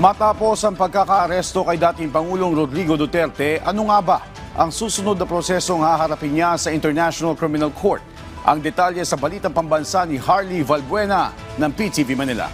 Matapos ang pagkakaaresto kay dating Pangulong Rodrigo Duterte, ano nga ba ang susunod na prosesong haharapin niya sa International Criminal Court? Ang detalye sa Balitang Pambansa ni Harley Valbuena ng PTV Manila.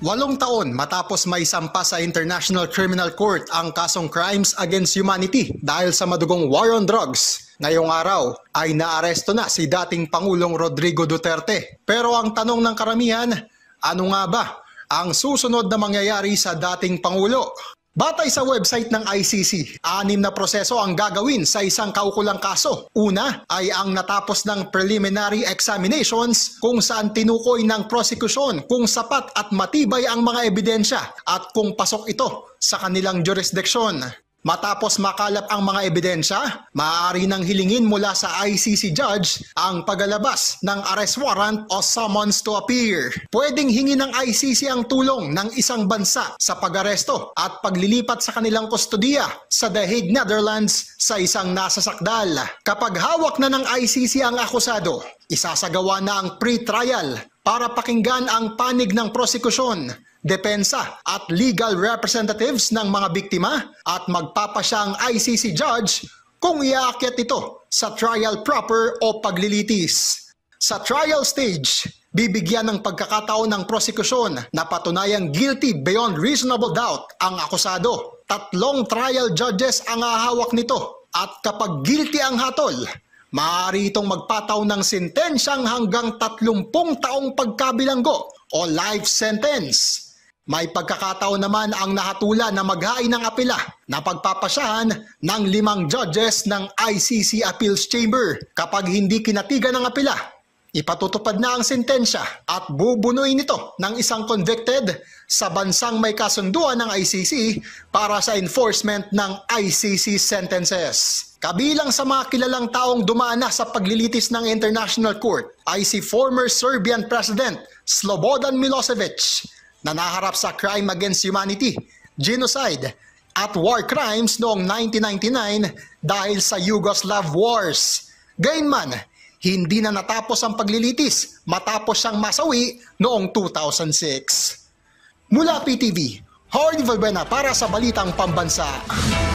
8 taon matapos maisampa sa International Criminal Court ang kasong Crimes Against Humanity dahil sa madugong war on drugs. Ngayong araw ay naaresto na si dating Pangulong Rodrigo Duterte. Pero ang tanong ng karamihan, ano nga ba ang susunod na mangyayari sa dating Pangulo? Batay sa website ng ICC, 6 na proseso ang gagawin sa isang kaukulang kaso. Una ay ang natapos ng preliminary examinations kung saan tinukoy ng prosecution kung sapat at matibay ang mga ebidensya at kung pasok ito sa kanilang jurisdiction. Matapos makalap ang mga ebidensya, maaari nang hilingin mula sa ICC judge ang paglalabas ng arrest warrant o summons to appear. Pwedeng hingi ng ICC ang tulong ng isang bansa sa pag-aresto at paglilipat sa kanilang kustodiya sa The Hague, Netherlands sa isang nasasakdal. Kapag hawak na ng ICC ang akusado, isasagawa na ang pre-trial para pakinggan ang panig ng prosekusyon, depensa at legal representatives ng mga biktima at magpapasya ang ICC judge kung iaakyat ito sa trial proper o paglilitis. Sa trial stage, bibigyan ng pagkakataon ng prosekusyon na patunayang guilty beyond reasonable doubt ang akusado. 3 trial judges ang hahawak nito at kapag guilty ang hatol, maaari itong magpataw ng sentensyang hanggang 30 taong pagkabilanggo o life sentence. May pagkakataon naman ang nahatula na maghain ng apela na pagpapasyahan ng 5 judges ng ICC Appeals Chamber. Kapag hindi kinatigan ng apela, ipatutupad na ang sentensya at bubunuin ito ng isang convicted sa bansang may kasunduan ng ICC para sa enforcement ng ICC sentences. Kabilang sa mga kilalang taong dumaan na sa paglilitis ng International Court ay si former Serbian President Slobodan Milosevic na naharap sa crime against humanity, genocide at war crimes noong 1999 dahil sa Yugoslav Wars. Gayunman, hindi na natapos ang paglilitis matapos siyang masawi noong 2006. Mula PTV, Harley Valbuena para sa Balitang Pambansa.